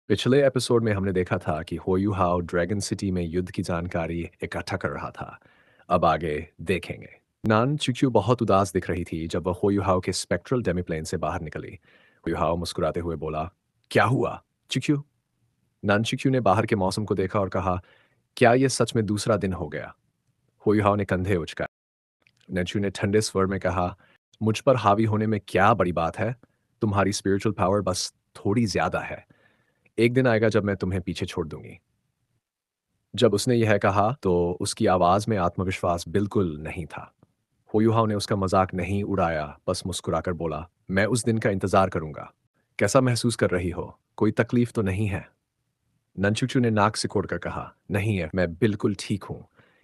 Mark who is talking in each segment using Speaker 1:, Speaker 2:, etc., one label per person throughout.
Speaker 1: पिछले एपिसोड में हमने देखा था कि हो यू हाउ ड्रैगन सिटी में युद्ध की जानकारी इकट्ठा कर रहा था। अब आगे देखेंगे। नान चुक्यू बहुत उदास दिख रही थी जब वह हो यू हाउ के स्पेक्ट्रल डेमीप्लेन से बाहर निकली। हो यू हाउ मुस्कुराते हुए बोला, क्या हुआ चुक्यू? नान चुक्यू ने बाहर के मौसम को देखा और कहा, क्या यह सच में दूसरा दिन हो गया? हो यू हाउ ने कंधे उचकाए। नंचू ने ठंडे स्वर में कहा, मुझ पर हावी होने में क्या बड़ी बात है? तुम्हारी स्पिरिचुअल पावर बस थोड़ी ज्यादा है। एक दिन आएगा जब मैं तुम्हें पीछे छोड़ दूंगी। जब उसने यह कहा तो उसकी आवाज में आत्मविश्वास बिल्कुल नहीं था। होयुहाव ने उसका मजाक नहीं उड़ाया, बस मुस्कुराकर बोला, मैं उस दिन का इंतजार करूंगा। कैसा महसूस कर रही हो? कोई तकलीफ तो नहीं है? नंचुचू ने नाक सिकोड़कर कहा, नहीं है, मैं बिल्कुल ठीक हूं।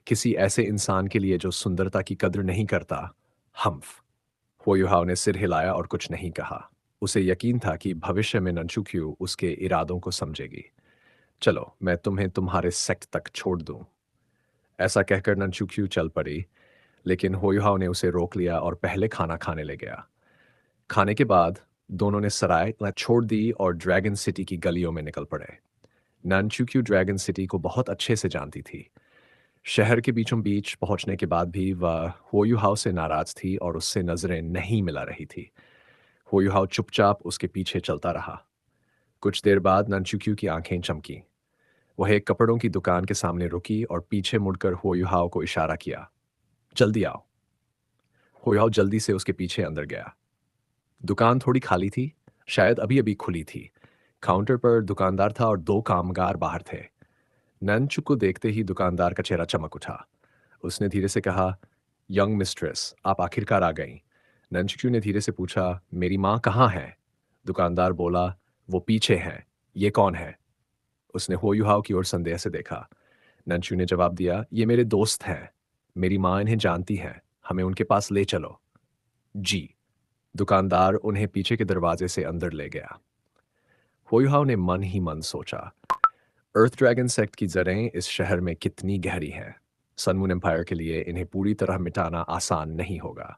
Speaker 1: किसी ऐसे इंसान के लिए जो सुंदरता की कद्र नहीं करता। हम्फ। होयुहाव ने सिर हिलाया और कुछ नहीं कहा। उसे यकीन था कि भविष्य में नंचुक्यू उसके इरादों को समझेगी। चलो मैं तुम्हें तुम्हारे सेक्ट तक छोड़ दूं। ऐसा कहकर नंचुक्यू चल पड़ी, लेकिन होयुहाव ने उसे रोक लिया और पहले खाना खाने ले गया। खाने के बाद दोनों ने सराय छोड़ दी और ड्रैगन सिटी की गलियों में निकल पड़े। नंचुक्यू ड्रैगन सिटी को बहुत अच्छे से जानती थी। शहर के बीचों बीच पहुंचने के बाद भी वह होयुहाव से नाराज थी और उससे नजरें नहीं मिला रही थी। होयुहाव चुपचाप उसके पीछे चलता रहा। कुछ देर बाद नंचुक्यू की आंखें चमकी। वह एक कपड़ों की दुकान के सामने रुकी और पीछे मुड़कर होयुहाव को इशारा किया, जल्दी आओ। होयुहाव जल्दी से उसके पीछे अंदर गया। दुकान थोड़ी खाली थी, शायद अभी अभी खुली थी। काउंटर पर दुकानदार था और दो कामगार बाहर थे। ननचुक को देखते ही दुकानदार का चेहरा चमक उठा। उसने धीरे से कहा, यंग मिस्ट्रेस, आप आखिरकार आ गईं। ननचुक्यू ने धीरे से पूछा, मेरी माँ कहाँ है? दुकानदार बोला, वो पीछे हैं। ये कौन है? उसने होयुहाव की ओर संदेह से देखा। नंचू ने जवाब दिया, ये मेरे दोस्त हैं। मेरी माँ इन्हें जानती है। हमें उनके पास ले चलो। जी। दुकानदार उन्हें पीछे के दरवाजे से अंदर ले गया। होयुहाव ने मन ही मन सोचा, अर्थ ड्रैगन सेक्ट की जड़ें इस शहर में कितनी गहरी हैं। सनमून एम्पायर के लिए इन्हें पूरी तरह मिटाना आसान नहीं होगा।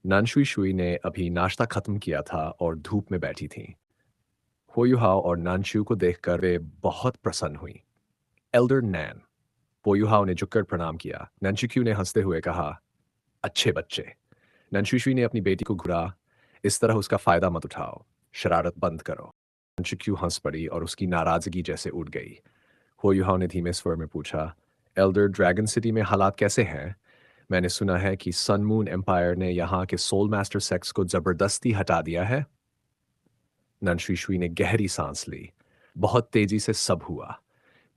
Speaker 1: नानशुई शुई ने अभी नाश्ता खत्म किया था और धूप में बैठी थी। होयुहाव और नानशु को देखकर वे बहुत प्रसन्न हुई। एल्डर नैन। पोयुहाव ने झुककर प्रणाम किया। नंचुक्यू ने हंसते हुए कहा, अच्छे बच्चे। नंशुशुई ने अपनी बेटी को घुरा, इस तरह उसका फायदा मत उठाओ। शरारत बंद करो। नंचुक्यू हंस पड़ी और उसकी नाराजगी जैसे उड़ गई। होयुहाव ने धीमे स्वर में पूछा, एल्डर ड्रैगन सिटी में हालात कैसे हैं? मैंने सुना है कि सन मून एम्पायर ने यहाँ के सोल मास्टर सेक्स को जबरदस्ती हटा दिया है। नंशुशुई ने गहरी सांस ली। बहुत तेजी से सब हुआ।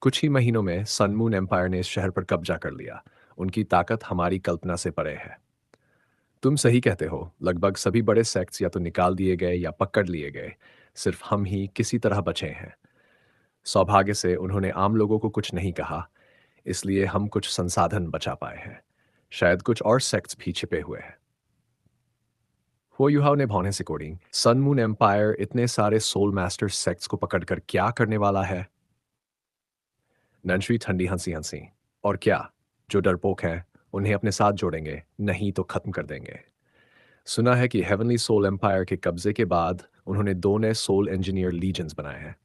Speaker 1: कुछ ही महीनों में सनमून एम्पायर ने इस शहर पर कब्जा कर लिया। उनकी ताकत हमारी कल्पना से परे है। तुम सही कहते हो, लगभग सभी बड़े सेक्ट्स या तो निकाल दिए गए या पकड़ लिए गए। सिर्फ हम ही किसी तरह बचे हैं। सौभाग्य से उन्होंने आम लोगों को कुछ नहीं कहा, इसलिए हम कुछ संसाधन बचा पाए हैं। शायद कुछ और सेक्ट्स भी छिपे हुए हैं। हो युहाव ने भौहें सिकोड़ी। सनमून एम्पायर इतने सारे सोल मास्टर सेक्ट्स को पकड़कर क्या करने वाला है? ननश्री ठंडी हंसी हंसी। और क्या? जो डरपोक हैं उन्हें अपने साथ जोड़ेंगे, नहीं तो खत्म कर देंगे। सुना है कि हेवनली सोल एम्पायर के कब्जे के बाद उन्होंने दो नए सोल इंजीनियर लीजेंड्स बनाए हैं।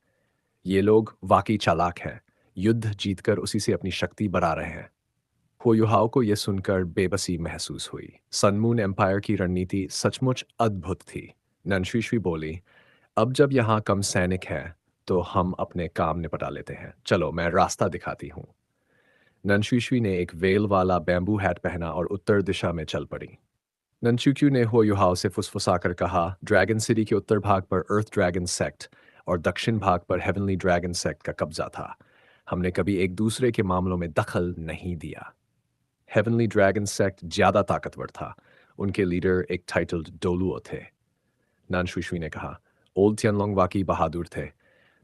Speaker 1: ये लोग वाकई चालाक हैं। युद्ध जीतकर उसी से अपनी शक्ति बढ़ा रहे हैं। होयुहाव को यह सुनकर बेबसी महसूस हुई। सनमून एम्पायर की रणनीति सचमुच अद्भुत थी। ननश्री बोली, अब जब यहाँ कम सैनिक हैं तो हम अपने काम निपटा लेते हैं। चलो मैं रास्ता दिखाती हूँ। ननशुशुई ने एक वेल वाला बैम्बू हैट पहना और उत्तर दिशा में चल पड़ी। ननशुक्यू ने हो युहाव से फुसफुसाकर कहा, ड्रैगन सिटी के उत्तर भाग पर अर्थ ड्रैगन सेक्ट और दक्षिण भाग पर हेवनली ड्रैगन सेक्ट का कब्जा था। हमने कभी एक दूसरे के मामलों में दखल नहीं दिया। हेवनली ड्रैगन सेक्ट ज्यादा ताकतवर था। उनके लीडर एक टाइटल्ड डोलुओ थे। नानशुशुई ने कहा, ओल्ड तियानलोंग वाकई बहादुर थे।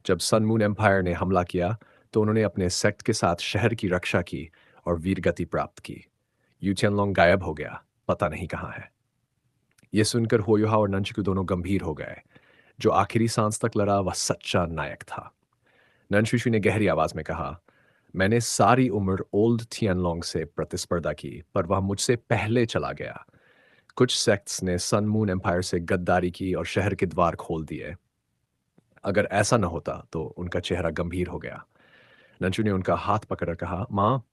Speaker 1: जब सन मून एम्पायर ने हमला किया तो उन्होंने अपने सेक्ट के साथ शहर की रक्षा की और वीरगति प्राप्त की। यू चेनलोंग गायब हो गया, पता नहीं कहाँ है। यह सुनकर होयुहा और नंचकू दोनों गंभीर हो गए। जो आखिरी सांस तक लड़ा वह सच्चा नायक था। नंशुशु ने गहरी आवाज में कहा, मैंने सारी उम्र ओल्ड थियनलोंग से प्रतिस्पर्धा की, पर वह मुझसे पहले चला गया। कुछ सेक्ट्स ने सन मून एम्पायर से गद्दारी की और शहर के द्वार खोल दिए। अगर ऐसा न होता तो उनका चेहरा गंभीर हो गया। नंचू ने उनका हाथ पकड़कर कहा, माँ,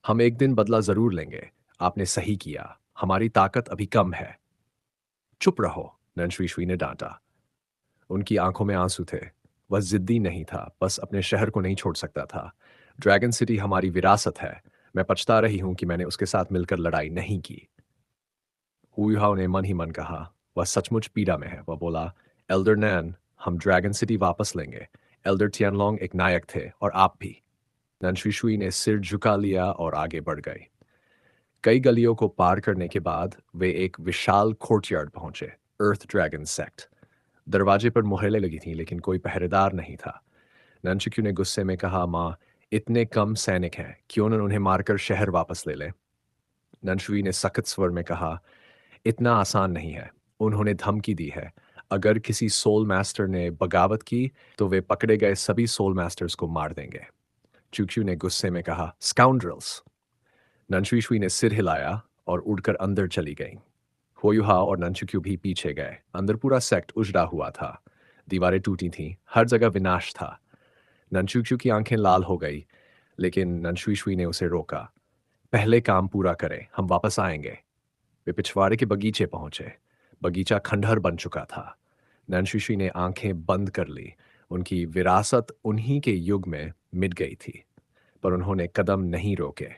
Speaker 1: हम एक दिन बदला जरूर लेंगे। आपने सही किया, हमारी ताकत अभी कम है। चुप रहो, नंशुई शुई ने डांटा। उनकी आंखों में आंसू थे। वह जिद्दी नहीं था, बस अपने शहर को नहीं छोड़ सकता था। ड्रैगन सिटी हमारी विरासत है। मैं पछता रही हूं कि मैंने उसके साथ मिलकर लड़ाई नहीं की। हुईहाओ ने मन ही मन कहा, वह सचमुच पीड़ा में है। वह बोला, एल्डर नैन, हम ड्रैगन सिटी वापस लेंगे। एल्डर तियानलोंग एक नायक थे और आप भी। ननशुई ने सिर झुका लिया और आगे बढ़ गए। कई गलियों को पार करने के बाद वे एक विशाल कोर्टयार्ड पहुंचे। अर्थ ड्रैगन सेक्ट। दरवाजे पर मुहरें लगी थीं, लेकिन कोई पहरेदार नहीं था। ननचुक्यू ने गुस्से में कहा, माँ, इतने कम सैनिक हैं, क्यों न उन्हें मारकर शहर वापस ले लें। ननशुई ने सख्त स्वर में कहा, इतना आसान नहीं है। उन्होंने धमकी दी है, अगर किसी सोल मास्टर ने बगावत की तो वे पकड़े गए सभी सोल मास्टर्स को मार देंगे। चुक्यू ने गुस्से में कहा, स्काउंड्रल्स। ननशुई ने सिर हिलाया और उड़कर अंदर चली गईं। होयुहा और ननचुक्यू भी पीछे गए। अंदर पूरा सेक्ट उजड़ा हुआ था। दीवारें टूटी थीं, हर जगह विनाश था। ननचुक्यू की आंखें लाल हो गई, लेकिन ननशुई ने उसे रोका। पहले काम पूरा करें, हम वापस आएंगे। वे पिछवाड़े के बगीचे पहुंचे। बगीचा खंडहर बन चुका था। ननशुई ने आंखें बंद कर ली। उनकी विरासत उन्हीं के युग में मिट गई थी, पर उन्होंने कदम नहीं रोके।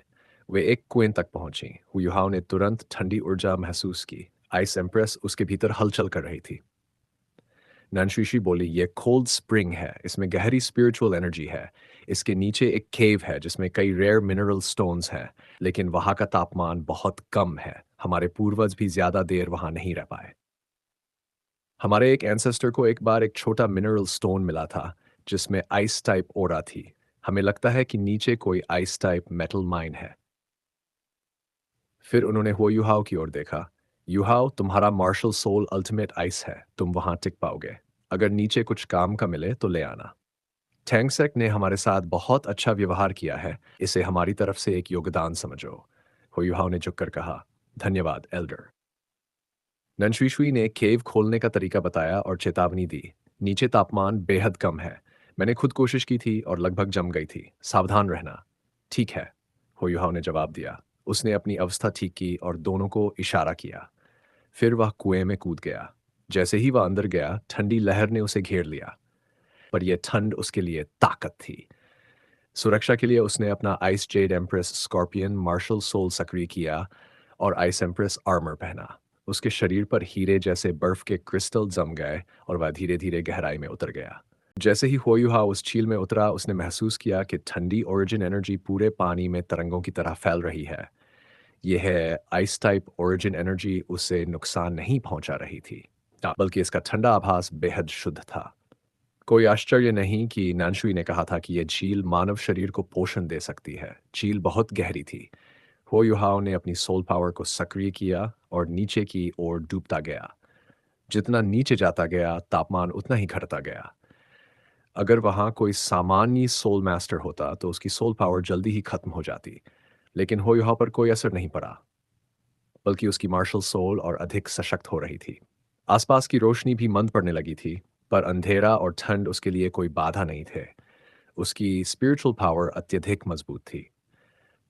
Speaker 1: वे एक कुएं तक पहुंची। हुयुहाओ ने तुरंत ठंडी ऊर्जा महसूस की। आइस एम्प्रेस उसके भीतर हलचल कर रही थी। ननशुई बोली, ये कोल्ड स्प्रिंग है, इसमें गहरी स्पिरिचुअल एनर्जी है। इसके नीचे एक केव है जिसमें कई रेयर मिनरल स्टोन्स हैं, लेकिन वहां का तापमान बहुत कम है। हमारे पूर्वज भी ज्यादा देर वहां नहीं रह पाए। हमारे एक एंसेस्टर को एक बार एक छोटा मिनरल स्टोन मिला था जिसमें आइस टाइप ओरा थी। हमें लगता है कि नीचे कोई आइस टाइप मेटल माइन है। फिर उन्होंने हुओ युहाओ की ओर देखा। युहाओ, तुम्हारा मार्शल सोल अल्टीमेट आइस है, तुम वहां टिक पाओगे। अगर नीचे कुछ काम का मिले तो ले आना। टैंगसेक ने हमारे साथ बहुत अच्छा व्यवहार किया है, इसे हमारी तरफ से एक योगदान समझो। हुओ युहाओ ने झुककर कहा, धन्यवाद एल्डर। ननशुई ने केव खोलने का तरीका बताया और चेतावनी दी। नीचे तापमान बेहद कम है। मैंने खुद कोशिश की थी और लगभग जम गई थी। सावधान रहना। ठीक है, होयुहाव ने जवाब दिया। उसने अपनी अवस्था ठीक की और दोनों को इशारा किया। फिर वह कुएं में कूद गया। जैसे ही वह अंदर गया, ठंडी लहर ने उसे घेर लिया। पर यह ठंड उसके लिए ताकत थी। सुरक्षा के लिए उसने अपना ice jade empress scorpion marshal soul सक्रिय किया और आइस एम्प्रेस आर्मर पहना। उसके शरीर पर हीरे जैसे बर्फ के क्रिस्टल जम गए और वह धीरे धीरे गहराई में उतर गया। जैसे ही होयुहा उस झील में उतरा, उसने महसूस किया कि ठंडी ओरिजिन एनर्जी पूरे पानी में तरंगों की तरह फैल रही है। यह आइस टाइप ओरिजिन एनर्जी उसे नुकसान नहीं पहुंचा रही थी, बल्कि इसका ठंडा आभास बेहद शुद्ध था। कोई आश्चर्य नहीं कि नानशुई ने कहा था कि यह झील मानव शरीर को पोषण दे सकती है। झील बहुत गहरी थी। हो युहाओ ने अपनी सोल पावर को सक्रिय किया और नीचे की ओर डूबता गया। जितना नीचे जाता गया, तापमान उतना ही घटता गया। अगर वहां कोई सामान्य सोल मास्टर होता तो उसकी सोल पावर जल्दी ही खत्म हो जाती, लेकिन हो युहाओ पर कोई असर नहीं पड़ा, बल्कि उसकी मार्शल सोल और अधिक सशक्त हो रही थी। आसपास की रोशनी भी मंद पड़ने लगी थी, पर अंधेरा और ठंड उसके लिए कोई बाधा नहीं थे। उसकी स्पिरिचुअल पावर अत्यधिक मजबूत थी।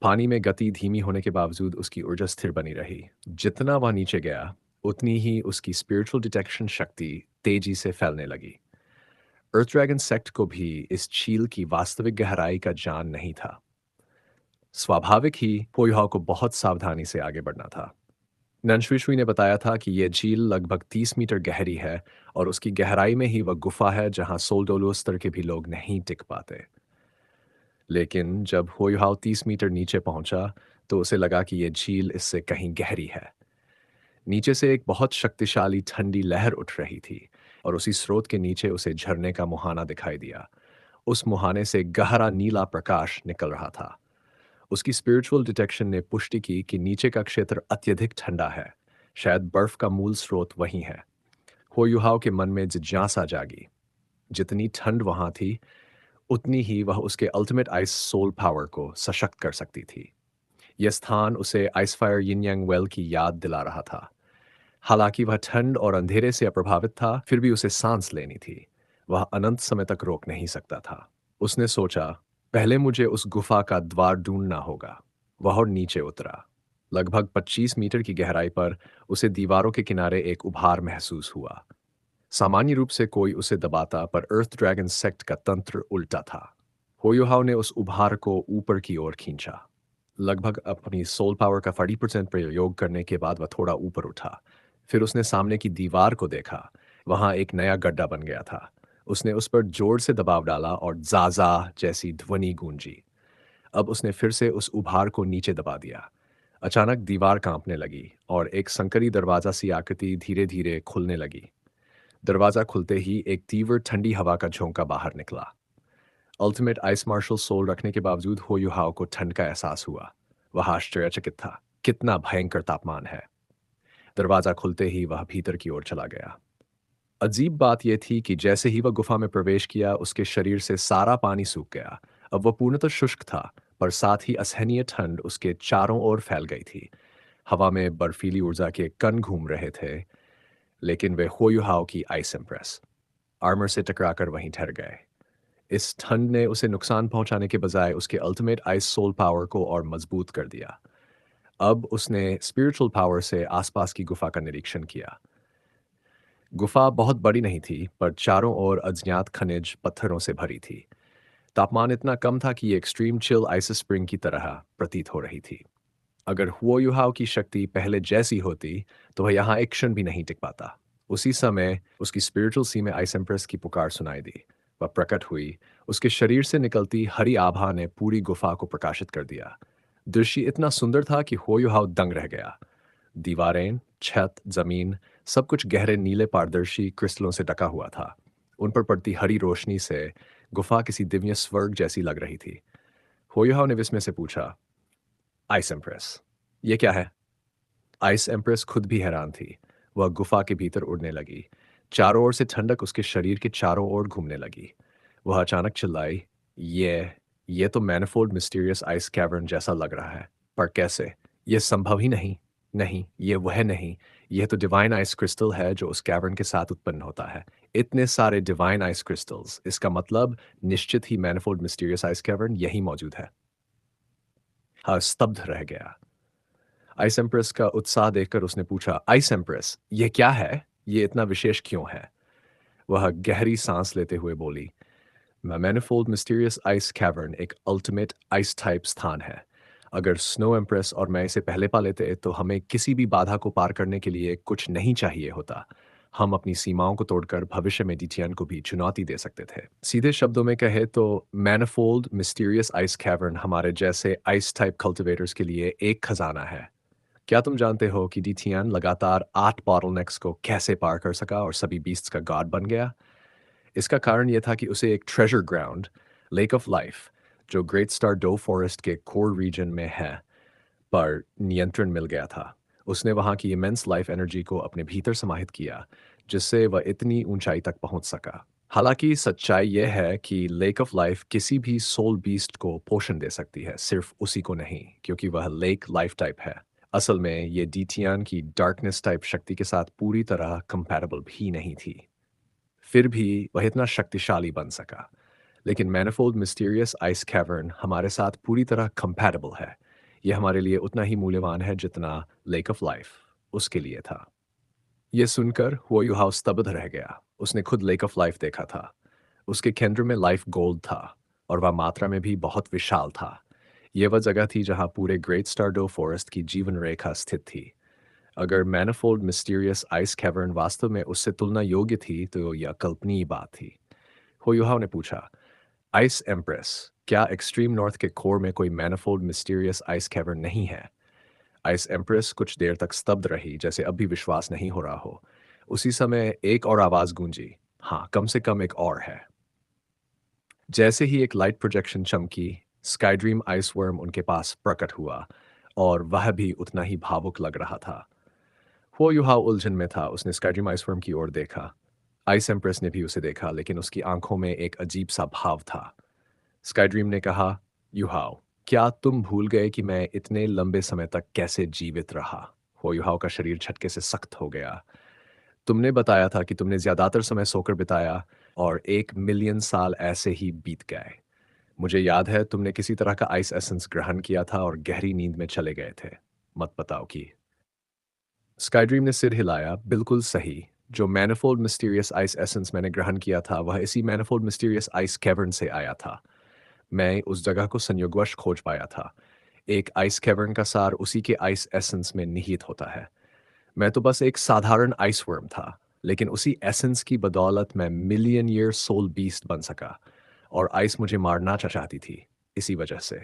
Speaker 1: पानी में गति धीमी होने के बावजूद उसकी ऊर्जा स्थिर बनी रही। जितना वह नीचे गया, उतनी ही उसकी स्पिरिचुअल डिटेक्शन शक्ति तेजी से फैलने लगी। अर्थ ड्रैगन सेक्ट को भी इस झील की वास्तविक गहराई का जान नहीं था। स्वाभाविक ही पोयहाव को बहुत सावधानी से आगे बढ़ना था। ननशुई ने बताया था कि यह झील लगभग 30 मीटर गहरी है और उसकी गहराई में ही वह गुफा है जहां सोलडोलो स्तर के भी लोग नहीं टिक पाते। लेकिन जब होयुहाव 30 मीटर नीचे पहुंचा, तो उसे लगा कि यह झील इससे कहीं गहरी है। नीचे से एक बहुत शक्तिशाली ठंडी लहर उठ रही थी और उसी स्रोत के नीचे उसे झरने का मुहाना दिखाई दिया। उस मुहाने से गहरा नीला प्रकाश निकल रहा था। उसकी स्पिरिचुअल डिटेक्शन ने पुष्टि की कि नीचे का क्षेत्र अत्यधिक ठंडा है। शायद बर्फ का मूल स्रोत वहीं है। होयुहाव के मन में जिज्ञासा जागी। जितनी ठंड वहां थी, उतनी ही वह उसके अल्टीमेट आइस सोल पावर को सशक्त कर सकती थी। यह स्थान उसे आइस फायर यिन यांग वेल की याद दिला रहा था। हालांकि वह ठंड और अंधेरे से अप्रभावित था, फिर भी उसे सांस लेनी थी। वह अनंत समय तक रोक नहीं सकता था। उसने सोचा, पहले मुझे उस गुफा का द्वार ढूंढना होगा। वह और नीचे उतरा। लगभग 25 मीटर की गहराई पर उसे दीवारों के किनारे एक उभार महसूस हुआ। सामान्य रूप से कोई उसे दबाता, पर अर्थ ड्रैगन सेक्ट का तंत्र उल्टा था। होयुहाव ने उस उभार को ऊपर की ओर खींचा। लगभग अपनी सोल पावर का 40% प्रयोग करने के बाद वह थोड़ा ऊपर उठा। फिर उसने सामने की दीवार को देखा। वहां एक नया गड्ढा बन गया था। उसने उस पर जोर से दबाव डाला और जाजा जैसी ध्वनि गूंजी। अब उसने फिर से उस उभार को नीचे दबा दिया। अचानक दीवार कांपने लगी और एक संकरी दरवाजा सी आकृति धीरे धीरे खुलने लगी। दरवाजा खुलते ही एक तीव्र ठंडी हवा का झोंका बाहर निकला। अल्टीमेट आइस मार्शल सोल रखने के बावजूद हो युहाओ को ठंड का एहसास हुआ। वह आश्चर्यचकित था। कितना भयंकर तापमान है! दरवाजा खुलते ही वह भीतर की ओर चला गया। अजीब बात यह थी कि जैसे ही वह गुफा में प्रवेश किया, उसके शरीर से सारा पानी सूख गया। अब वह पूर्णतः शुष्क था, पर साथ ही असहनीय ठंड उसके चारों ओर फैल गई थी। हवा में बर्फीली ऊर्जा के कण घूम रहे थे, लेकिन वे होयुहाओ की आइस एम्प्रेस आर्मर से टकराकर वहीं ठहर गए। इस ठंड ने उसे नुकसान पहुंचाने के बजाय उसके अल्टीमेट आइस सोल पावर को और मजबूत कर दिया। अब उसने स्पिरिचुअल पावर से आसपास की गुफा का निरीक्षण किया। गुफा बहुत बड़ी नहीं थी, पर चारों ओर अज्ञात खनिज पत्थरों से भरी थी। तापमान इतना कम था कि ये एक्सट्रीम चिल आइस स्प्रिंग की तरह प्रतीत हो रही थी। अगर हुओ युहाओ की शक्ति पहले जैसी होती, तो वह यहाँ एक क्षण भी नहीं टिक पाता। उसी समय उसकी स्पिरिचुअल सी में आइस एम्प्रेस की पुकार सुनाई दी। वह प्रकट हुई। उसके शरीर से निकलती हरी आभा ने पूरी गुफा को प्रकाशित कर दिया। दृश्य इतना सुंदर था कि हो युहाओ दंग रह गया। दीवारें, छत, जमीन, सब कुछ गहरे नीले पारदर्शी क्रिस्टलों से ढका हुआ था। उन पर पड़ती हरी रोशनी से गुफा किसी दिव्य स्वर्ग जैसी लग रही थी। होयुहाओ ने विस्मय से पूछा, आइस एम्प्रेस, ये क्या है? आइस एम्प्रेस खुद भी हैरान थी। वह गुफा के भीतर उड़ने लगी। चारों ओर से ठंडक उसके शरीर के चारों ओर घूमने लगी। वह अचानक चिल्लाई, ये ये तो मैनिफोल्ड मिस्टीरियस आइस कैवर्न जैसा लग रहा है। पर कैसे? यह संभव ही नहीं। नहीं, ये वह नहीं। यह तो डिवाइन आइस क्रिस्टल है जो उस कैवर्न के साथ उत्पन्न होता है। इतने सारे डिवाइन आइस क्रिस्टल्स, इसका मतलब निश्चित ही मैनिफोल्ड मिस्टीरियस आइस कैवर्न यही मौजूद है। हाँ, स्तब्ध रह गया। आइस एम्प्रेस का उत्साह देखकर उसने पूछा, आइस एम्प्रेस, ये क्या है? ये इतना विशेष क्यों है? वह गहरी सांस लेते हुए बोली, मैनिफोल्ड मिस्टीरियस आइस कैवर्न एक अल्टीमेट आइस टाइप स्थान है। अगर स्नो एम्प्रेस और मैं इसे पहले पा लेते, तो हमें किसी भी बाधा को पार करने के लिए कुछ नहीं चाहिए होता। हम अपनी सीमाओं को तोड़कर भविष्य में डीटीएन को भी चुनौती दे सकते थे। सीधे शब्दों में कहे तो मैनिफोल्ड मिस्टीरियस आइस कैवर्न हमारे जैसे आइस टाइप कल्टिवेटर्स के लिए एक खजाना है। क्या तुम जानते हो कि डीटीएन लगातार 8 बॉटलनेक्स को कैसे पार कर सका और सभी बीस्ट्स का गॉड बन गया? इसका कारण यह था कि उसे एक treasure ground, lake of life, जो ग्रेट स्टार डो फॉरेस्ट के कोर रीजन में है, पर नियंत्रण मिल गया था। उसने वहां की इमेंस लाइफ एनर्जी को अपने भीतर समाहित किया, जिससे वह इतनी ऊंचाई तक पहुंच सका। हालांकि सच्चाई यह है कि लेक ऑफ लाइफ किसी भी सोल बीस्ट को पोषण दे सकती है, सिर्फ उसी को नहीं, क्योंकि वह लेक लाइफ टाइप है। असल में ये डीटियान की डार्कनेस टाइप शक्ति के साथ पूरी तरह कंपैटिबल भी नहीं थी। फिर भी वह इतना शक्तिशाली बन सका। लेकिन मैनिफोल्ड मिस्टीरियस आइस कैवर्न हमारे साथ पूरी तरह कंपैटिबल है। यह हमारे लिए उतना ही मूल्यवान है जितना लेक ऑफ लाइफ उसके लिए था। यह सुनकर हुओयुहाओ स्तब्ध रह गया। उसने खुद लेक ऑफ लाइफ देखा था। उसके केंद्र में लाइफ गोल्ड था, और वह मात्रा में भी बहुत विशाल था। यह वह जगह थी जहां पूरे ग्रेट स्टारडो फॉरेस्ट की जीवन रेखा स्थित थी। अगर मैनिफोल्ड मिस्टीरियस आइस कैवर्न वास्तव में उससे तुलना योग्य थी, तो यह अकल्पनीय बात थी। होयुहाव ने पूछा, आइस एम्प्रेस, क्या एक्सट्रीम नॉर्थ के कोर में कोई मैनिफोल्ड मिस्टीरियस आइस कैवर्न नहीं है? आइस एम्प्रेस कुछ देर तक स्तब्ध रही, जैसे अब भी विश्वास नहीं हो रहा हो। उसी समय एक और आवाज गूंजी, हाँ, कम से कम एक और है। जैसे ही एक लाइट प्रोजेक्शन चमकी, स्काईड्रीम आइस वर्म उनके पास प्रकट हुआ, और वह भी उतना ही भावुक लग रहा था। हो युहाओ उलझन में था। उसने स्काईड्रीम आइस वर्म की ओर देखा। आइस एम्प्रेस ने भी उसे देखा, लेकिन उसकी आंखों में एक अजीब सा भाव था। स्काईड्रीम ने कहा, युहाओ, क्या तुम भूल गए कि मैं इतने लंबे समय तक कैसे जीवित रहा? हो युहाओ का शरीर झटके से सख्त हो गया। तुमने बताया था कि तुमने ज्यादातर समय सोकर बिताया, और 1 मिलियन साल ऐसे ही बीत गए। मुझे याद है तुमने किसी तरह का आइस एसेंस ग्रहण किया था और गहरी नींद में चले गए थे। मत बताओ कि। स्काईड्रीम ने सिर हिलाया, बिल्कुल सही। जो मैनिफोल्ड मिस्टीरियस आइस एसेंस मैंने ग्रहण किया था वह इसी मैनिफोल्ड मिस्टीरियस आइस कैवर्न से आया था। मैं उस जगह को संयोगवश खोज पाया था। एक आइस कैवर्न का सार उसी के आइस एसेंस में निहित होता है। मैं तो बस एक साधारण आइस वर्म था, लेकिन उसी एसेंस की बदौलत मैं मिलियन ईयर सोल बीस्ट बन सका और आइस मुझे मारना चाहती थी इसी वजह से।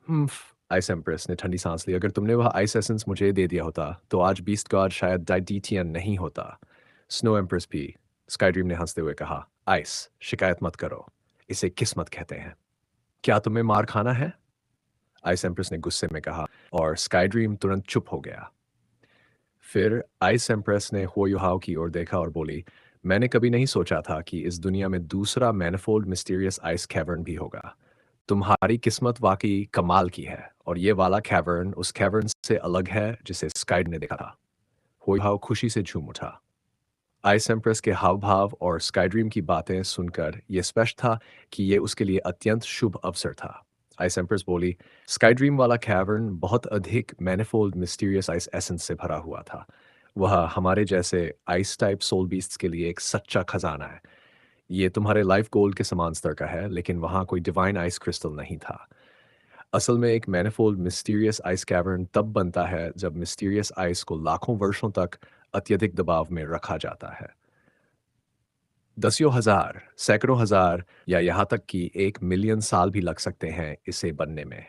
Speaker 1: हम्फ, आइस एम्प्रेस ने ठंडी सांस ली। अगर तुमने वह आइस एसेंस मुझे दे दिया होता तो आज बीस्ट गॉड शायद डाइटिटियन नहीं होता। स्नो एम्प्रेस भी। स्काईड्रीम ने हंसते हुए कहा, आइस, शिकायत मत करो, इसे किस्मत कहते हैं। क्या तुम्हें मार खाना है? आइस एम्प्रेस ने गुस्से में कहा और स्काईड्रीम तुरंत चुप हो गया। फिर आइस एम्प्रेस ने हुओयुहाओ की ओर देखा और बोली, मैंने कभी नहीं सोचा था कि इस दुनिया में दूसरा मैनिफोल्ड मिस्टीरियस आइस कैवर्न भी होगा। तुम्हारी किस्मत वाकई कमाल की है और ये वाला कैवर्न उस कैवर्न से अलग है जिसे स्काइड ने देखा था। हुओयुहाओ खुशी से झूम उठा। आइस एम्प्रेस के हाव भाव और स्काईड्रीम की बातें सुनकर यह स्पष्ट था कि यह उसके लिए अत्यंत शुभ अवसर था। आइस एम्प्रेस बोली, स्काईड्रीम वाला कैवर्न बहुत अधिक मैनिफोल्ड मिस्टीरियस आइस एसेंस से भरा हुआ था। वह हमारे जैसे आइस टाइप सोल बीस्ट्स के लिए एक सच्चा खजाना है। ये तुम्हारे लाइफ गोल्ड के समान स्तर का है, लेकिन वहाँ कोई डिवाइन आइस क्रिस्टल नहीं था। असल में एक मैनिफोल्ड मिस्टीरियस आइस कैवर्न तब बनता है जब मिस्टीरियस आइस को लाखों वर्षों तक अत्यधिक दबाव में रखा जाता है। दसियों हजार, सैकड़ों हजार या यहाँ तक कि 1 मिलियन साल भी लग सकते हैं इसे बनने में,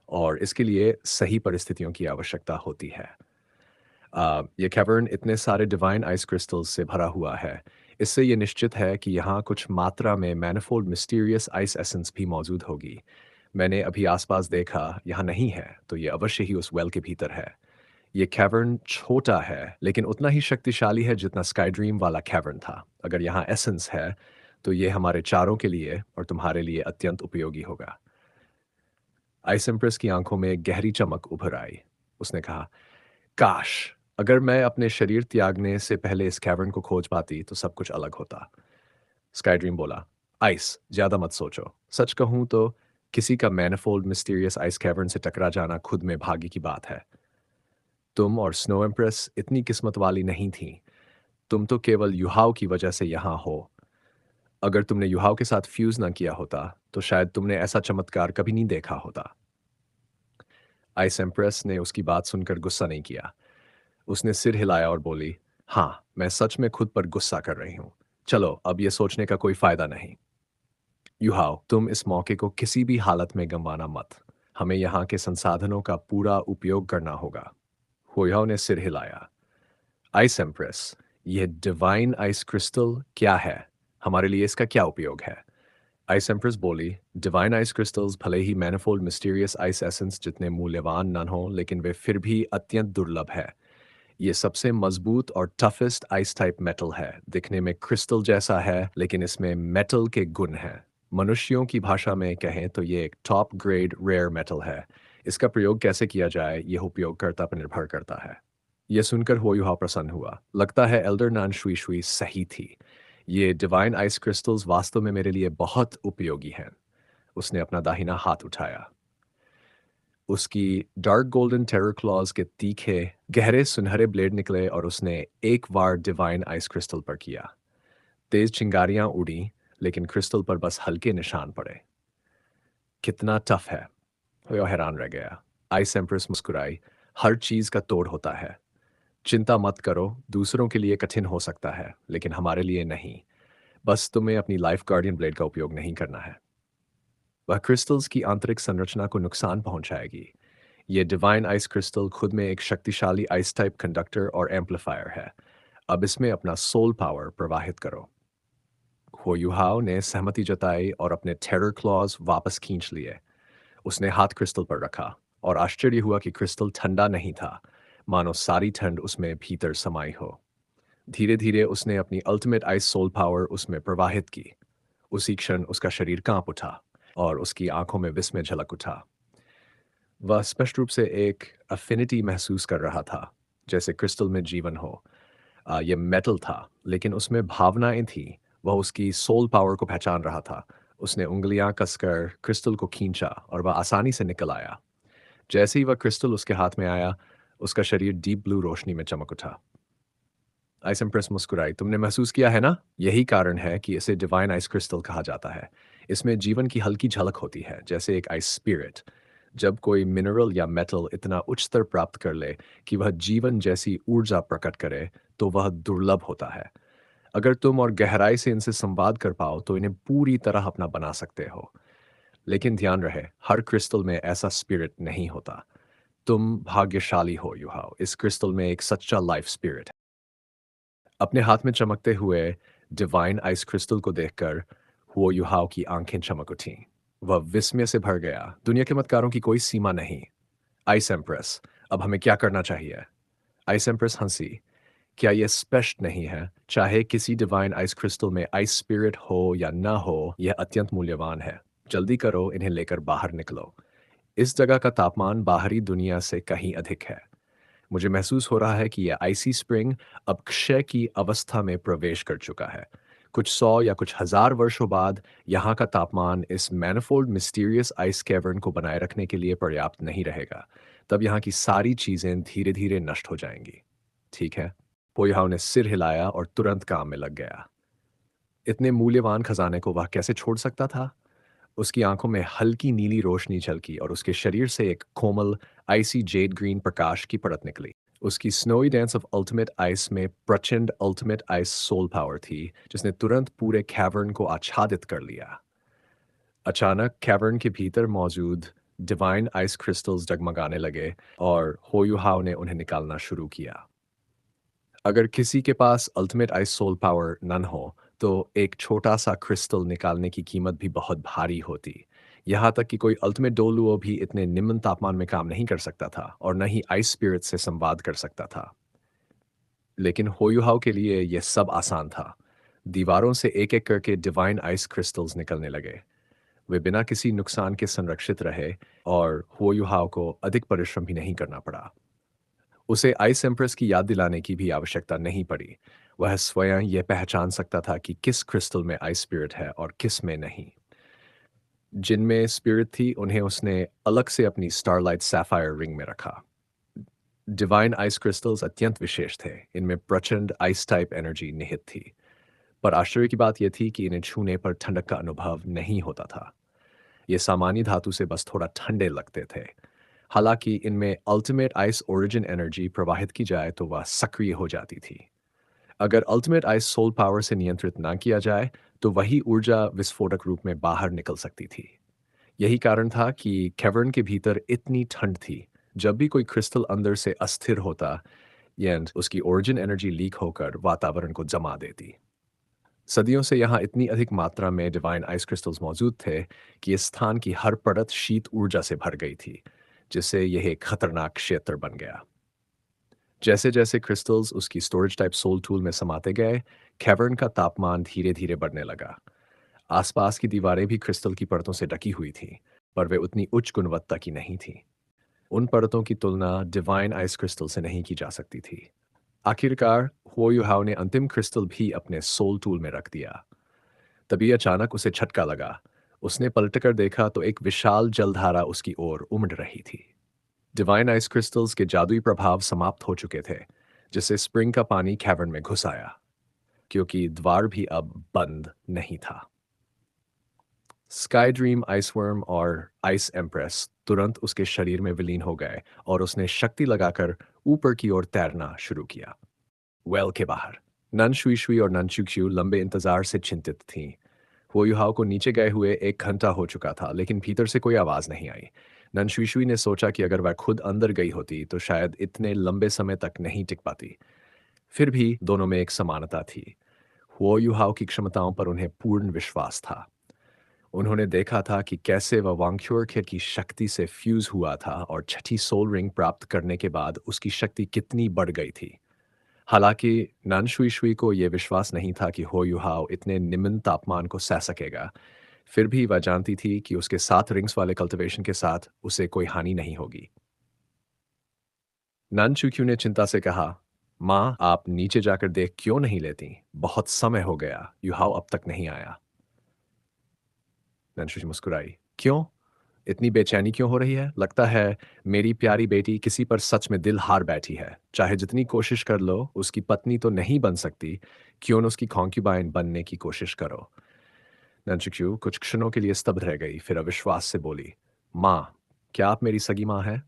Speaker 1: और इसके लिए सही परिस्थितियों की आवश्यकता होती है। ये कैवर्न इतने सारे डिवाइन आइस क्रिस्टल्स से भरा हुआ है, इससे ये निश्चित है कि यहाँ कुछ मात्रा में मैनिफोल्ड मिस्टीरियस आइस एसेंस भी मौजूद होगी। मैंने अभी आसपास देखा, यहाँ नहीं है, तो ये अवश्य ही उस वेल के भीतर है। ये कैवर्न छोटा है, लेकिन उतना ही शक्तिशाली है जितना स्काई ड्रीम वाला कैवर्न था। अगर यहाँ एसेंस है, तो ये हमारे चारों के लिए और तुम्हारे लिए अत्यंत उपयोगी होगा। आइसेम्प्रस की आंखों में एक गहरी चमक उभर आई। उसने कहा, काश! अगर मैं अपने शरीर त्यागने से पहले इस कैवर्न को खोज पाती, तो सब कुछ अलग होता। स्काई ड्रीम बोला, आइस, ज्यादा मत सोचो। सच कहूं तो किसी का मैनिफोल्ड मिस्टीरियस आइस कैवर्न से टकरा जाना खुद में भाग्य की बात है। तुम और स्नो एम्प्रेस इतनी किस्मत वाली नहीं थी। तुम तो केवल युहाओ की वजह से यहाँ हो। अगर तुमने युहाओ के साथ फ्यूज ना किया होता, तो शायद तुमने ऐसा चमत्कार कभी नहीं देखा होता। आइस एम्प्रेस ने उसकी बात सुनकर गुस्सा नहीं किया। उसने सिर हिलाया और बोली, हाँ, मैं सच में खुद पर गुस्सा कर रही हूँ। चलो, अब ये सोचने का कोई फायदा नहीं। युहाओ, तुम इस मौके को किसी भी हालत में गंवाना मत। हमें यहाँ के संसाधनों का पूरा उपयोग करना होगा। हुयाओ ने सिर हिलाया। आइस एम्प्रेस, यह डिवाइन आइस क्रिस्टल क्या है? हमारे लिए इसका क्या उपयोग है? आइस एम्प्रेस बोली, डिवाइन आइस क्रिस्टल्स भले ही मैनिफोल्ड मिस्टीरियस आइस एसेंस जितने मूल्यवान न हों, लेकिन वे फिर भी अत्यंत दुर्लभ है। ये सबसे मजबूत और टफेस्ट आइस टाइप मेटल है। दिखने में क्रिस्टल जैसा है, लेकिन इसमें मेटल के गुण हैं। मनुष्यों की भाषा में कहें तो ये एक टॉप ग्रेड रेयर मेटल है। इसका प्रयोग कैसे किया जाए, यह उपयोगकर्ता पर निर्भर करता है। यह सुनकर हुआ प्रसन्न हुआ। लगता है एल्डर नान शुई शुई सही थी। ये डिवाइन आइस क्रिस्टल्स वास्तव में मेरे लिए बहुत उपयोगी हैं। उसने अपना दाहिना हाथ उठाया। उसकी डार्क गोल्डन टेरर क्लॉज के तीखे गहरे सुनहरे ब्लेड निकले और उसने एक वार डिवाइन आइस क्रिस्टल पर किया। तेज चिंगारियां उड़ी, लेकिन क्रिस्टल पर बस हल्के निशान पड़े। कितना टफ है, वह हैरान रह गया। आइस एम्प्रेस मुस्कुराई, हर चीज का तोड़ होता है। चिंता मत करो, दूसरों के लिए कठिन हो सकता है, लेकिन हमारे लिए नहीं। बस तुम्हें अपनी लाइफ गार्डियन ब्लेड का उपयोग नहीं करना है। वह क्रिस्टल्स की आंतरिक संरचना को नुकसान पहुंचाएगी। ये डिवाइन आइस क्रिस्टल खुद में एक शक्तिशाली आइस टाइप कंडक्टर और एम्पलीफायर है। अब इसमें अपना सोल पावर प्रवाहित करो। हुयुहाओ ने सहमति जताई और अपने टेरर क्लॉज वापस खींच लिए। उसने हाथ क्रिस्टल पर रखा और आश्चर्य हुआ कि क्रिस्टल ठंडा नहीं था, मानो सारी ठंड उसमें भीतर समाई हो। धीरे धीरे उसने अपनी अल्टीमेट आइस सोल पावर उसमें प्रवाहित की। उसी क्षण उसका शरीर कांप उठा और उसकी आंखों में विस्मय झलक उठा। वह स्पष्ट रूप से एक अफिनिटी महसूस कर रहा था, जैसे क्रिस्टल में जीवन हो। यह मेटल था, लेकिन उसमें भावनाएं थीं, वह उसकी सोल पावर को पहचान रहा था। उसने उँगलियाँ कसकर क्रिस्टल को खींचा और वह आसानी से निकल आया। जैसे ही वह क्रिस्टल उसके हाथ में आया, उसका शरीर डीप ब्लू रोशनी में चमक उठा। आइस एम्प्रेस मुस्कुराई। तुमने महसूस किया है ना? यही कारण है कि इसे डिवाइन आइस क्रिस्टल कहा जाता है। इसमें जीवन की हल्की झलक होती है, जैसे एक आइस स्पिरिट। जब कोई मिनरल या मेटल इतना उच्च स्तर प्राप्त कर ले कि वह जीवन जैसी ऊर्जा प्रकट करे, तो वह दुर्लभ होता है। अगर तुम और गहराई से इनसे संवाद कर पाओ, तो इन्हें पूरी तरह अपना बना सकते हो। लेकिन ध्यान रहे, हर क्रिस्टल में ऐसा स्पिरिट नहीं होता। तुम भाग्यशाली हो, युहाओ। इस क्रिस्टल में एक सच्चा लाइफ स्पिरिट है। अपने हाथ में चमकते हुए डिवाइन आइस क्रिस्टल को देखकर हुओ युहाओ की आंखें चमक उठीं। वह विस्मय से भर गया। दुनिया के चमत्कारों की कोई सीमा नहीं। आइस एम्प्रेस, अब हमें क्या करना चाहिए? आइस एम्प्रेस हंसी। क्या यह स्पष्ट नहीं है? चाहे किसी डिवाइन आइस क्रिस्टल में आइस स्पिरिट हो या ना हो, यह अत्यंत मूल्यवान है। जल्दी करो, इन्हें लेकर बाहर निकलो। इस जगह का तापमान बाहरी दुनिया से कहीं अधिक है। मुझे महसूस हो रहा है कि यह आइसी स्प्रिंग अब क्षय की अवस्था में प्रवेश कर चुका है। कुछ सौ या कुछ हजार वर्षों बाद यहाँ का तापमान इस मैनिफोल्ड मिस्टीरियस आइस कैवर्न को बनाए रखने के लिए पर्याप्त नहीं रहेगा। तब यहाँ की सारी चीजें धीरे धीरे नष्ट हो जाएंगी। ठीक है। पोयहाव ने सिर हिलाया और तुरंत काम में लग गया। इतने मूल्यवान खजाने को वह कैसे छोड़ सकता था? उसकी आंखों में हल्की नीली रोशनी झलकी और उसके शरीर से एक कोमल आइसी जेड ग्रीन प्रकाश की परत निकली। उसकी snowy dance of ultimate ice में प्रचंड अल्टीमेट आइस सोल पावर थी, जिसने तुरंत पूरे कैवर्न को आच्छादित कर लिया। अचानक कैवर्न के भीतर मौजूद डिवाइन आइस क्रिस्टल्स जगमगाने लगे और होयुहाव ने उन्हें निकालना शुरू किया। अगर किसी के पास ultimate ice soul power none हो, तो एक छोटा सा क्रिस्टल निकालने की कीमत भी बहुत भारी होती। यहाँ तक कि कोई अल्टीमेट डोलुओ भी इतने निम्न तापमान में काम नहीं कर सकता था और न ही आइस स्पिरिट से संवाद कर सकता था। लेकिन होयुहाव के लिए यह सब आसान था। दीवारों से एक एक करके डिवाइन आइस क्रिस्टल्स निकलने लगे। वे बिना किसी नुकसान के संरक्षित रहे और होयुहाव को अधिक परिश्रम भी नहीं करना पड़ा। उसे आइस एम्प्रेस की याद दिलाने की भी आवश्यकता नहीं पड़ी। वह स्वयं यह पहचान सकता था कि किस क्रिस्टल में आइस स्पिरिट है और किस में नहीं। जिनमें स्पिरिट थी, उन्हें उसने अलग से अपनी स्टारलाइट सैफायर रिंग में रखा। डिवाइन आइस क्रिस्टल्स अत्यंत विशेष थे। इनमें प्रचंड आइस टाइप एनर्जी निहित थी। पर आश्चर्य की बात यह थी कि इन्हें छूने पर ठंडक का अनुभव नहीं होता था। ये सामान्य धातु से बस थोड़ा ठंडे लगते थे। हालांकि इनमें अल्टीमेट आइस ओरिजिन एनर्जी प्रवाहित की जाए तो वह सक्रिय हो जाती थी। अगर अल्टीमेट आइस सोल पावर से नियंत्रित ना किया जाए, तो वही ऊर्जा विस्फोटक रूप में बाहर निकल सकती थी। यही कारण था कि कैवर्न के भीतर इतनी ठंड थी। जब भी कोई क्रिस्टल अंदर से अस्थिर होता, एंड उसकी ओरिजिन एनर्जी लीक होकर वातावरण को जमा देती। सदियों से यहाँ इतनी अधिक मात्रा में डिवाइन आइस क्रिस्टल्स मौजूद थे कि इस स्थान की हर परत शीत ऊर्जा से भर गई थी, जिससे यह एक खतरनाक क्षेत्र बन गया। जैसे जैसे क्रिस्टल्स उसकी स्टोरेज टाइप सोल टूल में समाते गए, कैवर्न का तापमान धीरे धीरे बढ़ने लगा। आसपास की दीवारें भी क्रिस्टल की परतों से ढकी हुई थीं, पर वे उतनी उच्च गुणवत्ता की नहीं थीं। उन परतों की तुलना डिवाइन आइस क्रिस्टल से नहीं की जा सकती थी। आखिरकार हुओ युहाओ ने अंतिम क्रिस्टल भी अपने सोल टूल में रख दिया। तभी अचानक उसे झटका लगा। उसने पलटकर देखा तो एक विशाल जलधारा उसकी ओर उमड़ रही थी। डिवाइन आइस क्रिस्टल्स के जादुई प्रभाव समाप्त हो चुके थे, जिससे स्प्रिंग का पानी कैवर्न में घुस आया, क्योंकि द्वार भी अब बंद नहीं था। स्काई ड्रीम आइसवर्म और आइस एम्प्रेस तुरंत उसके शरीर में विलीन हो गए और उसने शक्ति लगाकर ऊपर की ओर तैरना शुरू किया। वेल के बाहर नन शुई शुई और नन चुक्यू लंबे इंतजार से चिंतित थीं। वो युहाओ को नीचे गए हुए 1 घंटा हो चुका था, लेकिन भीतर से कोई आवाज नहीं आई। नन शुई शुई ने सोचा कि अगर वह खुद अंदर गई होती तो शायद इतने लंबे समय तक नहीं टिक पाती। फिर भी दोनों में एक समानता थी। हुओ युहाओ की क्षमताओं पर उन्हें पूर्ण विश्वास था। उन्होंने देखा था कि कैसे वह वांगक्योर की शक्ति से फ्यूज हुआ था और छठी सोल रिंग प्राप्त करने के बाद उसकी शक्ति कितनी बढ़ गई थी। हालांकि नन शुई शुई को यह विश्वास नहीं था कि हो युहाओ इतने निम्न तापमान को सह सकेगा। फिर भी वह जानती थी कि उसके 7 रिंग्स वाले कल्टिवेशन के साथ उसे कोई हानि नहीं होगी। नन चुक्यू ने चिंता से कहा, माँ, आप नीचे जाकर देख क्यों नहीं लेती? बहुत समय हो गया, युहाव अब तक नहीं आया। नंशुशी मुस्कुराई। क्यों? इतनी बेचैनी क्यों हो रही है? लगता है मेरी प्यारी बेटी किसी पर सच में दिल हार बैठी है। चाहे जितनी कोशिश कर लो, उसकी पत्नी तो नहीं बन सकती, क्यों न उसकी कॉन्क्यूबाइन बनने की कोशिश करो। नंचुक्यू कुछ क्षणों के लिए स्तब्ध रह गई, फिर अविश्वास से बोली, माँ, क्या आप मेरी सगी माँ हैं?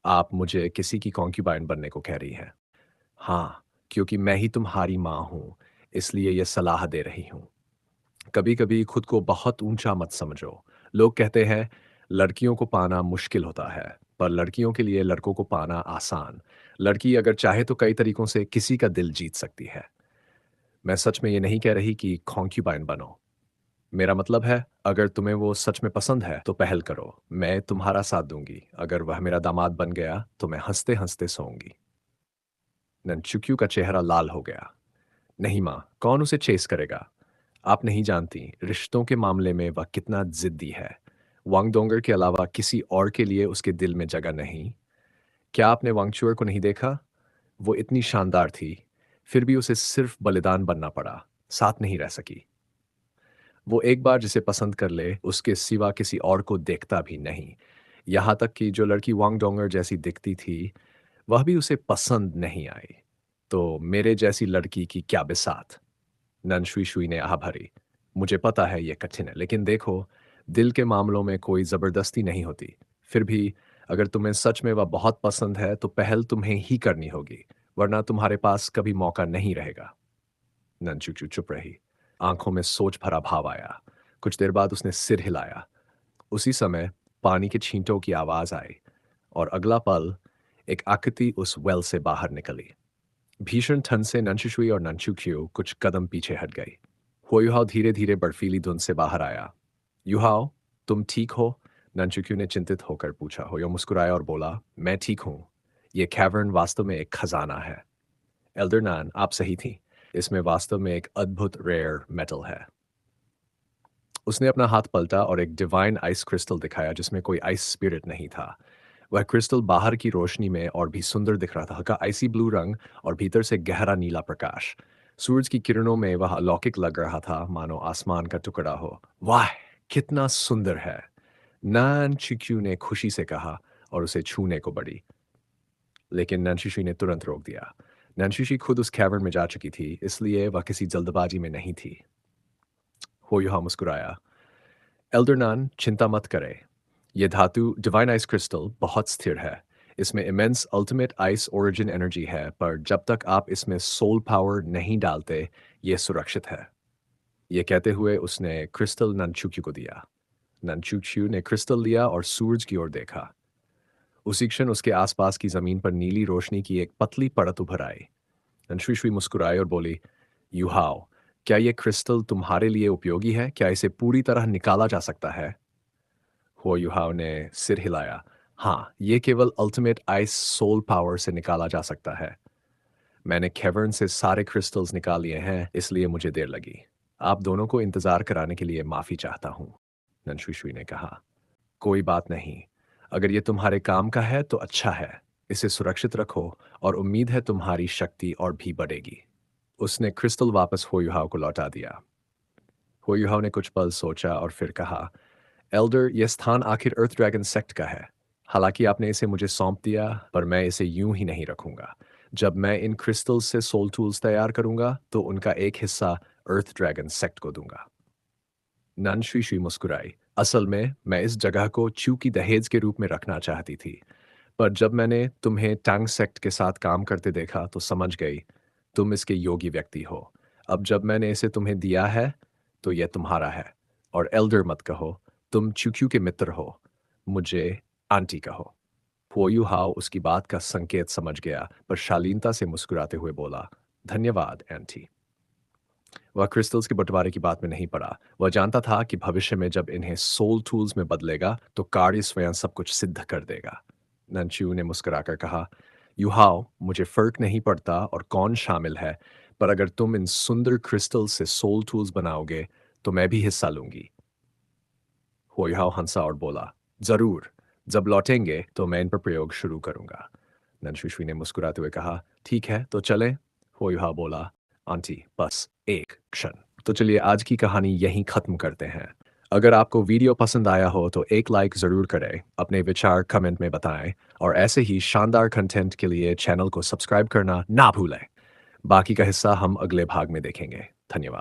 Speaker 1: आप मुझे किसी की कॉन्क्यूबाइन बनने को कह रही हैं। हाँ, क्योंकि मैं ही तुम्हारी माँ हूँ, इसलिए ये सलाह दे रही हूँ। कभी-कभी खुद को बहुत ऊंचा मत समझो। लोग कहते हैं लड़कियों को पाना मुश्किल होता है, पर लड़कियों के लिए लड़कों को पाना आसान। लड़की अगर चाहे तो कई तरीकों से किसी का दिल जीत सकती है। मैं सच में ये नहीं कह रही कि कॉन्क्यूबाइन बनो। मेरा मतलब है अगर तुम्हें वो सच में पसंद है तो पहल करो। मैं तुम्हारा साथ दूंगी। अगर वह मेरा दामाद बन गया तो मैं हंसते-हंसते सोऊंगी। ननचुक्यू का चेहरा लाल हो गया। नहीं माँ, कौन उसे चेस करेगा? आप नहीं जानती, रिश्तों के मामले में वह कितना ज़िद्दी है। वांगडोंगर के अलावा किसी और के लिए उसके दिल में जगह नहीं। क्या आपने वांगचुअर को नहीं देखा? वो इतनी शानदार थी, फिर भी उसे सिर्फ बलिदान बनना पड़ा, साथ नहीं रह सकी। वो एक बार जिसे पसंद कर ले, उसके सिवा किसी और को देखता भी नहीं। यहाँ तक कि जो लड़की वांगडोंगर जैसी दिखती थी, वह भी उसे पसंद नहीं आई। तो मेरे जैसी लड़की की क्या बिसात? नन शुई शुई ने आह भरी। मुझे पता है ये कठिन है, लेकिन देखो, दिल के मामलों में कोई ज़बरदस्ती नहीं होती। फिर भी, अगर तुम्हें सच में वह बहुत पसंद है, तो पहल तुम्हें ही करनी होगी, वरना तुम्हारे पास कभी मौका नहीं रहेगा। ननचुचू चुप रही। आंखों में सोच भरा भाव आया। कुछ देर बाद उसने सिर हिलाया। उसी समय पानी के छींटों की आवाज आई, और अगला पल एक आकृति उस वेल से बाहर निकली। भीषण ठंड से नंशुशुई और नंचुक्यू कुछ कदम पीछे हट गई। हुआयुहाओ धीरे धीरे बर्फीली धुंध से बाहर आया। युहाओ, तुम ठीक हो? नंचुक्यू ने चिंतित होकर पूछा। होयो मुस्कुराया और बोला, मैं ठीक हूँ। ये कैवर्न वास्तव में एक खजाना है। एल्डर नान, आप सही थी। इसमें वास्तव में एक अद्भुत रेयर मेटल है। उसने अपना हाथ पलटा और एक डिवाइन आइस क्रिस्टल दिखाया जिसमें कोई आइस स्पिरिट नहीं था। वह क्रिस्टल बाहर की रोशनी में और भी सुंदर दिख रहा था, हल्का आइसी ब्लू रंग और भीतर से गहरा नीला प्रकाश। सूरज की किरणों में वह अलौकिक लग रहा था, मानो आसमान का टुकड़ा हो। वाह, कितना सुंदर है! नान चिक्यू ने खुशी से कहा और उसे छूने को बढ़ी, लेकिन नंशिशी ने तुरंत रोक दिया। नंशिशी खुद उस कैवर्न में जा चुकी थी, इसलिए वह किसी जल्दबाजी में नहीं थी। होयुहा मुस्कुराया। एल्डरनान, चिंता मत करें। यह धातु डिवाइन आइस क्रिस्टल बहुत स्थिर है। इसमें immense ultimate ice origin energy है, पर जब तक आप इसमें सोल पावर नहीं डालते, यह सुरक्षित है। यह कहते हुए उसने क्रिस्टल ननचुक्यू को दिया। ननचुक्यू ने क्रिस्टल लिया और सूरज की ओर देखा। उसी क्षण उसके आसपास की जमीन पर नीली रोशनी की एक पतली परत उभर आई। ननशुई मुस्कुराई और बोली, युहाओ, क्या यह क्रिस्टल तुम्हारे लिए उपयोगी है? क्या इसे पूरी तरह निकाला जा सकता है? हो युहाओ ने सिर हिलाया। हाँ, ये केवल अल्टीमेट आइस सोल पावर से निकाला जा सकता है। मैंने कैवर्न से सारे क्रिस्टल्स निकाल लिए हैं, इसलिए मुझे देर लगी। आप दोनों को इंतजार कराने के लिए माफी चाहता हूँ, ननशुई ने कहा। कोई बात नहीं। अगर ये तुम्हारे काम का है तो अच्छा है। इसे सुरक्षित रखो और उम्मीद है तुम्हारी शक्ति और भी बढ़ेगी। उसने क्रिस्टल वापस होयुहाव को लौटा दिया। होयुहाव ने कुछ पल सोचा और फिर कहा, एल्डर, यह स्थान आखिर अर्थ ड्रैगन सेक्ट का है। हालांकि आपने इसे मुझे सौंप दिया, पर मैं इसे यूं ही नहीं रखूंगा। जब मैं इन क्रिस्टल्स से सोल टूल्स तैयार करूंगा, तो उनका एक हिस्सा अर्थ ड्रैगन सेक्ट को दूंगा। ननशुई मुस्कुराई। असल में मैं इस जगह को चू की दहेज के रूप में रखना चाहती थी, पर जब मैंने तुम्हें टैंग सेक्ट के साथ काम करते देखा तो समझ गई तुम इसके योगी व्यक्ति हो। अब जब मैंने इसे तुम्हें दिया है तो यह तुम्हारा है। और एल्डर मत कहो, तुम चुक्यू के मित्र हो। मुझे आंटी कहो। फोयू हाउ उसकी बात का संकेत समझ गया, पर शालीनता से मुस्कुराते हुए बोला, धन्यवाद आंटी। वह क्रिस्टल्स के बंटवारे की बात में नहीं पड़ा। वह जानता था कि भविष्य में जब इन्हें सोल टूल्स में बदलेगा तो कार्य स्वयं सब कुछ सिद्ध कर देगा। नंचू ने मुस्कुराकर कहा, युहाओ, मुझे फर्क नहीं पड़ता और कौन शामिल है, पर अगर तुम इन सुंदर क्रिस्टल से सोल टूल्स बनाओगे तो मैं भी हिस्सा लूंगी। हुआयुहाओ हंसा और बोला, जरूर। जब लौटेंगे तो मैं इन पर प्रयोग शुरू करूंगा। ननशुशुई ने मुस्कुराते हुए कहा, ठीक है, तो चलें? होयुहा बोला, आंटी, बस एक क्षण। तो चलिए आज की कहानी यहीं ख़त्म करते हैं। अगर आपको वीडियो पसंद आया हो तो एक लाइक ज़रूर करें, अपने विचार कमेंट में बताएं और ऐसे ही शानदार कंटेंट के लिए चैनल को सब्सक्राइब करना ना भूलें। बाकी का हिस्सा हम अगले भाग में देखेंगे। धन्यवाद।